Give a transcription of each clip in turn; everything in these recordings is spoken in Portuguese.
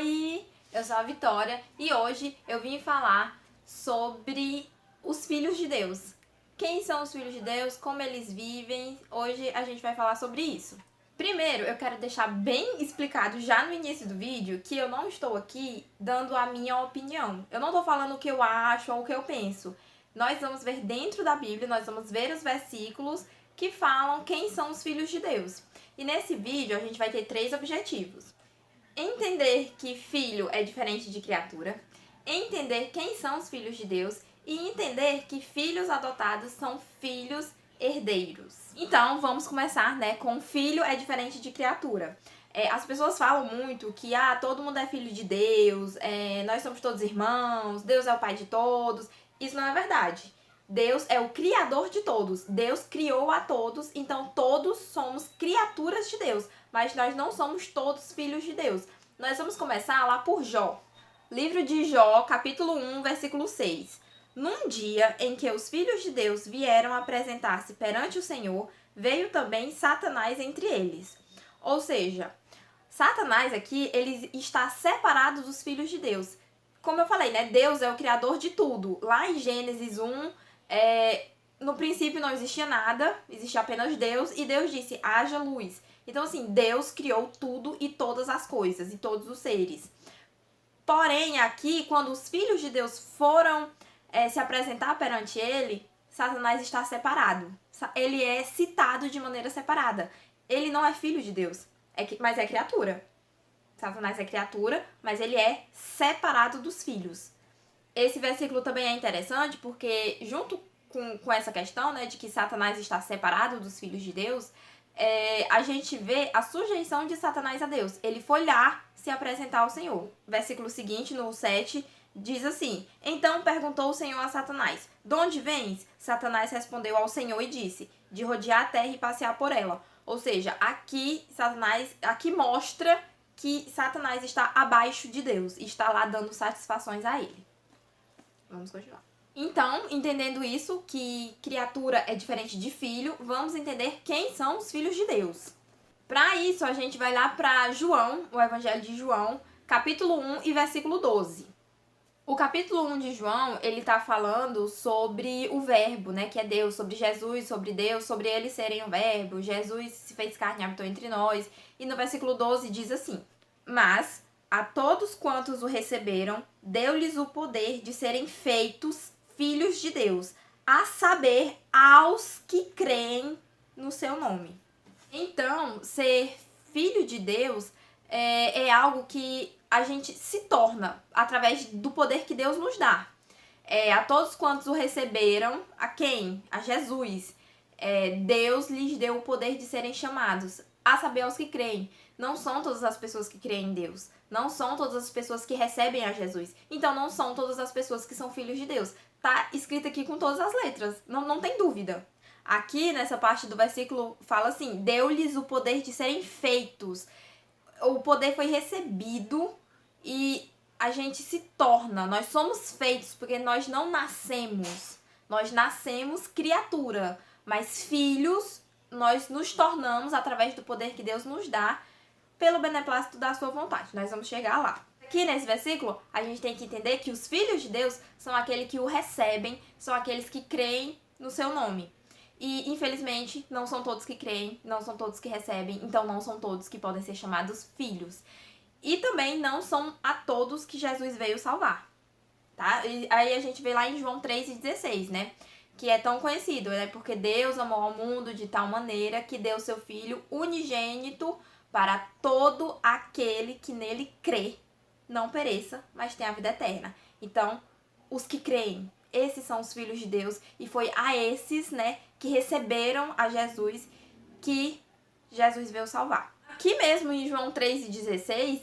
Oi, eu sou a Vitória e hoje eu vim falar sobre os filhos de Deus. Quem são os filhos de Deus, como eles vivem, hoje a gente vai falar sobre isso. Primeiro, eu quero deixar bem explicado já no início do vídeo que eu não estou aqui dando a minha opinião. Eu não estou falando o que eu acho ou o que eu penso. Nós vamos ver dentro da Bíblia, nós vamos ver os versículos que falam quem são os filhos de Deus. E nesse vídeo a gente vai ter 3 objetivos. Entender que filho é diferente de criatura, entender quem são os filhos de Deus e entender que filhos adotados são filhos herdeiros. Então, vamos começar, com filho é diferente de criatura. As pessoas falam muito que todo mundo é filho de Deus, nós somos todos irmãos, Deus é o pai de todos. Isso não é verdade. Deus é o criador de todos. Deus criou a todos, então todos somos criaturas de Deus. Mas nós não somos todos filhos de Deus. Nós vamos começar lá por Jó. Livro de Jó, capítulo 1, versículo 6. Num dia em que os filhos de Deus vieram apresentar-se perante o Senhor, veio também Satanás entre eles. Ou seja, Satanás aqui, ele está separado dos filhos de Deus. Como eu falei, Deus é o criador de tudo. Lá em Gênesis 1, no princípio não existia nada, existia apenas Deus, e Deus disse, haja luz. Então, assim, Deus criou tudo e todas as coisas, e todos os seres. Porém, aqui, quando os filhos de Deus foram se apresentar perante ele, Satanás está separado. Ele é citado de maneira separada. Ele não é filho de Deus, mas é criatura. Satanás é criatura, mas ele é separado dos filhos. Esse versículo também é interessante porque, junto com essa questão, de que Satanás está separado dos filhos de Deus, a gente vê a sujeição de Satanás a Deus. Ele foi lá se apresentar ao Senhor. Versículo seguinte, no 7, diz assim: Então perguntou o Senhor a Satanás, de onde vens? Satanás respondeu ao Senhor e disse, de rodear a terra e passear por ela. Ou seja, aqui mostra que Satanás está abaixo de Deus e está lá dando satisfações a ele. Vamos continuar. Então, entendendo isso, que criatura é diferente de filho, vamos entender quem são os filhos de Deus. Para isso, a gente vai lá para João, o Evangelho de João, capítulo 1 e versículo 12. O capítulo 1 de João, ele tá falando sobre o verbo, que é Deus, sobre Jesus, sobre Deus, sobre eles serem o verbo. Jesus se fez carne e habitou entre nós. E no versículo 12 diz assim: Mas a todos quantos o receberam, deu-lhes o poder de serem feitos filhos de Deus, a saber, aos que creem no seu nome. Então, ser filho de Deus é algo que a gente se torna através do poder que Deus nos dá. A todos quantos o receberam, a quem? A Jesus. Deus lhes deu o poder de serem chamados, a saber, aos que creem. Não são todas as pessoas que creem em Deus. Não são todas as pessoas que recebem a Jesus. Então, não são todas as pessoas que são filhos de Deus. Tá escrito aqui com todas as letras. Não tem dúvida. Aqui, nessa parte do versículo, fala assim: deu-lhes o poder de serem feitos. O poder foi recebido e a gente se torna. Nós somos feitos porque nós não nascemos. Nós nascemos criatura. Mas filhos, nós nos tornamos através do poder que Deus nos dá pelo beneplácito da sua vontade. Nós vamos chegar lá. Aqui nesse versículo, a gente tem que entender que os filhos de Deus são aqueles que o recebem, são aqueles que creem no seu nome. E, infelizmente, não são todos que creem, não são todos que recebem, então não são todos que podem ser chamados filhos. E também não são a todos que Jesus veio salvar, tá? E aí a gente vê lá em João 3,16, que é tão conhecido, porque Deus amou ao mundo de tal maneira que deu seu Filho unigênito para todo aquele que nele crê, não pereça, mas tenha a vida eterna. Então, os que creem, esses são os filhos de Deus, e foi a esses, que receberam a Jesus, que Jesus veio salvar. Aqui mesmo em João 3,16,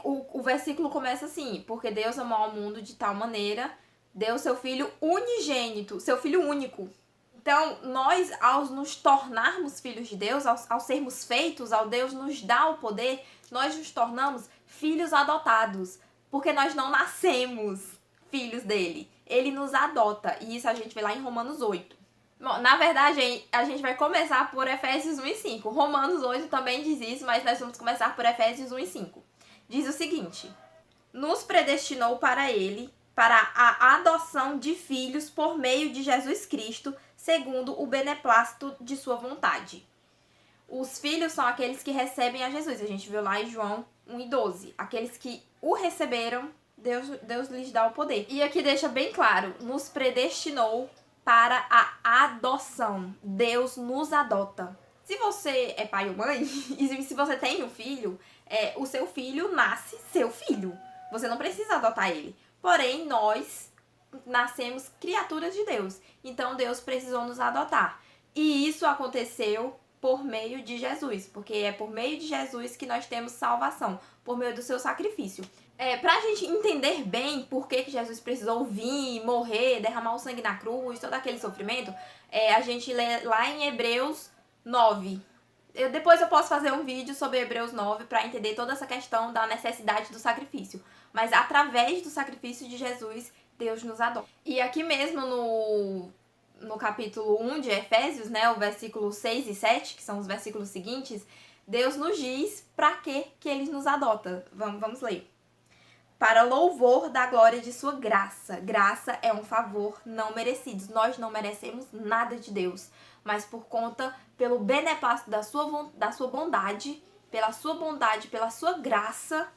o versículo começa assim: porque Deus amou ao mundo de tal maneira, deu seu Filho unigênito, seu Filho único. Então, nós, ao nos tornarmos filhos de Deus, ao sermos feitos, ao Deus nos dar o poder, nós nos tornamos filhos adotados, porque nós não nascemos filhos dele. Ele nos adota, e isso a gente vê lá em Romanos 8. Bom, na verdade, a gente vai começar por Efésios 1 e 5. Romanos 8 também diz isso, mas nós vamos começar por Efésios 1 e 5. diz o seguinte: nos predestinou para ele, para a adoção de filhos por meio de Jesus Cristo, segundo o beneplácito de sua vontade. Os filhos são aqueles que recebem a Jesus. A gente viu lá em João 1:12. Aqueles que o receberam, Deus lhes dá o poder. E aqui deixa bem claro, nos predestinou para a adoção. Deus nos adota. Se você é pai ou mãe, e se você tem um filho, o seu filho nasce seu filho. Você não precisa adotar ele. Porém, nós nascemos criaturas de Deus. Então, Deus precisou nos adotar. E isso aconteceu por meio de Jesus, porque é por meio de Jesus que nós temos salvação, por meio do seu sacrifício. Pra gente entender bem por que Jesus precisou vir, morrer, derramar o sangue na cruz, todo aquele sofrimento, a gente lê lá em Hebreus 9. Depois eu posso fazer um vídeo sobre Hebreus 9 para entender toda essa questão da necessidade do sacrifício. Mas através do sacrifício de Jesus, Deus nos adota. E aqui mesmo no capítulo 1 de Efésios, né, o versículo 6 e 7, que são os versículos seguintes, Deus nos diz para que ele nos adota. Vamos ler. Para louvor da glória de sua graça. Graça é um favor não merecido. Nós não merecemos nada de Deus, mas por conta, pelo beneplácito da sua bondade, pela sua graça,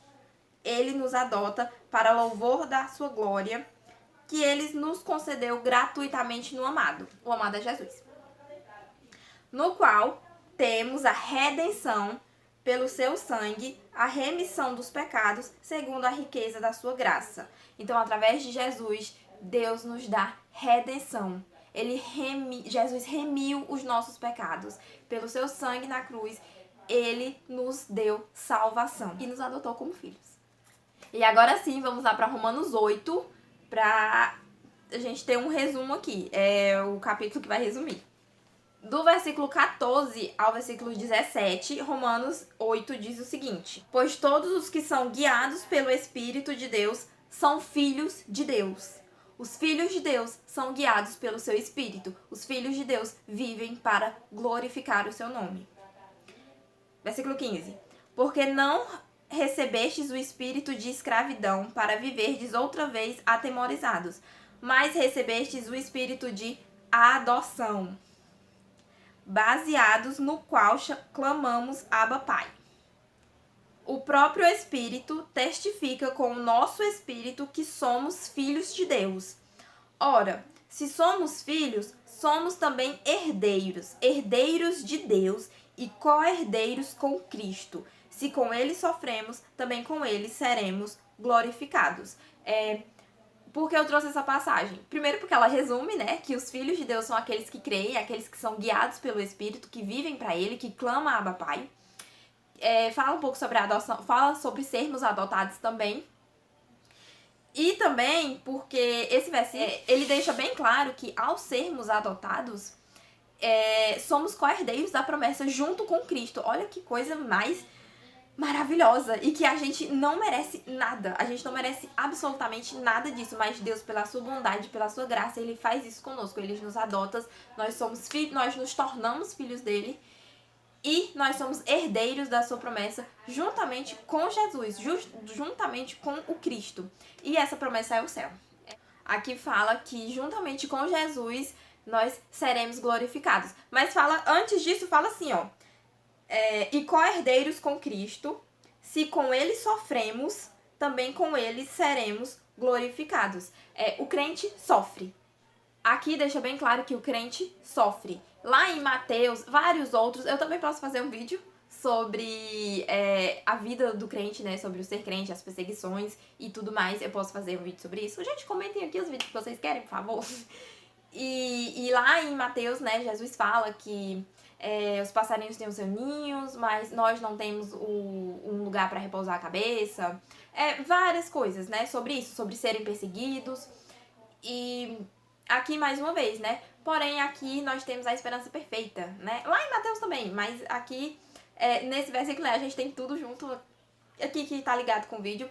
ele nos adota para louvor da sua glória, que ele nos concedeu gratuitamente no amado. O amado é Jesus. No qual temos a redenção pelo seu sangue, a remissão dos pecados, segundo a riqueza da sua graça. Então, através de Jesus, Deus nos dá redenção. Jesus remiu os nossos pecados. Pelo seu sangue na cruz, ele nos deu salvação e nos adotou como filhos. E agora sim, vamos lá para Romanos 8, para a gente ter um resumo aqui. É o capítulo que vai resumir. Do versículo 14 ao versículo 17, Romanos 8 diz o seguinte: pois todos os que são guiados pelo Espírito de Deus são filhos de Deus. Os filhos de Deus são guiados pelo seu Espírito. Os filhos de Deus vivem para glorificar o seu nome. Versículo 15. Porque não recebestes o espírito de escravidão para viverdes outra vez atemorizados, mas recebestes o espírito de adoção, baseados no qual clamamos Abba Pai. O próprio Espírito testifica com o nosso espírito que somos filhos de Deus. Ora, se somos filhos, somos também herdeiros, herdeiros de Deus e co-herdeiros com Cristo. Se com ele sofremos, também com ele seremos glorificados. Por que eu trouxe essa passagem? Primeiro porque ela resume, né, que os filhos de Deus são aqueles que creem, aqueles que são guiados pelo Espírito, que vivem para ele, que clamam a Abba Pai. Fala um pouco sobre a adoção, fala sobre sermos adotados também. E também porque esse versículo, ele deixa bem claro que ao sermos adotados, somos co-herdeiros da promessa junto com Cristo. Olha que coisa mais maravilhosa, e que a gente não merece nada, a gente não merece absolutamente nada disso, mas Deus, pela sua bondade, pela sua graça, ele faz isso conosco, ele nos adota, nós somos filhos, nós nos tornamos filhos dele, e nós somos herdeiros da sua promessa juntamente com Jesus, juntamente com o Cristo, e essa promessa é o céu. Aqui fala que juntamente com Jesus nós seremos glorificados, mas antes disso fala assim, ó: e co-herdeiros com Cristo, se com ele sofremos, também com ele seremos glorificados. O crente sofre. Aqui deixa bem claro que o crente sofre. Lá em Mateus, vários outros, eu também posso fazer um vídeo sobre a vida do crente, né? Sobre o ser crente, as perseguições e tudo mais. Eu posso fazer um vídeo sobre isso. Gente, comentem aqui os vídeos que vocês querem, por favor. E lá em Mateus, né, Jesus fala que os passarinhos têm os seus ninhos, mas nós não temos um lugar para repousar a cabeça. Várias coisas, né, sobre isso, sobre serem perseguidos. E aqui, mais uma vez, né, porém aqui nós temos a esperança perfeita, né, lá em Mateus também, mas aqui, nesse versículo, a gente tem tudo junto, aqui que tá ligado com o vídeo,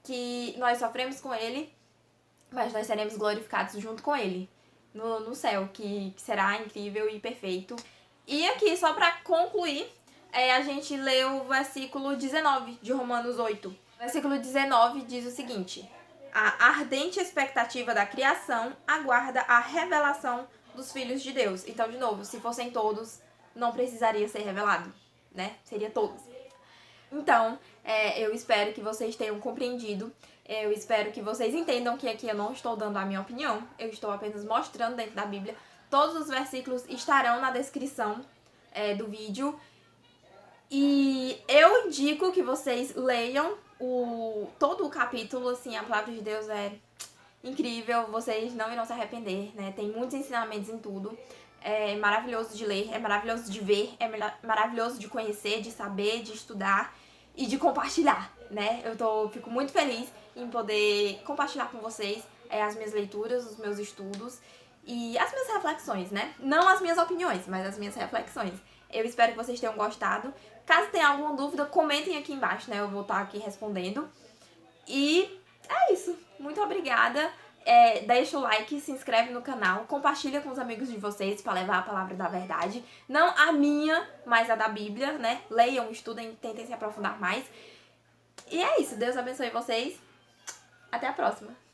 que nós sofremos com ele, mas nós seremos glorificados junto com ele, no céu, que será incrível e perfeito. E aqui, só para concluir, a gente lê o versículo 19 de Romanos 8, Versículo 19 diz o seguinte: a ardente expectativa da criação aguarda a revelação dos filhos de Deus. Então, de novo, se fossem todos, não precisaria ser revelado, né? Seria todos. Então, eu espero que vocês tenham compreendido. Eu espero que vocês entendam que aqui eu não estou dando a minha opinião. Eu estou apenas mostrando dentro da Bíblia. Todos os versículos estarão na descrição do vídeo. E eu indico que vocês leiam todo o capítulo, assim, a palavra de Deus é incrível, vocês não irão se arrepender, né? Tem muitos ensinamentos em tudo. É maravilhoso de ler, é maravilhoso de ver, é maravilhoso de conhecer, de saber, de estudar e de compartilhar, né? Fico muito feliz em poder compartilhar com vocês as minhas leituras, os meus estudos e as minhas reflexões, né? Não as minhas opiniões, mas as minhas reflexões. Eu espero que vocês tenham gostado. Caso tenha alguma dúvida, comentem aqui embaixo, né? Eu vou estar aqui respondendo. E é isso. Muito obrigada. Deixa o like, se inscreve no canal, compartilha com os amigos de vocês para levar a palavra da verdade. Não a minha, mas a da Bíblia, né? Leiam, estudem, tentem se aprofundar mais. E é isso. Deus abençoe vocês. Até a próxima.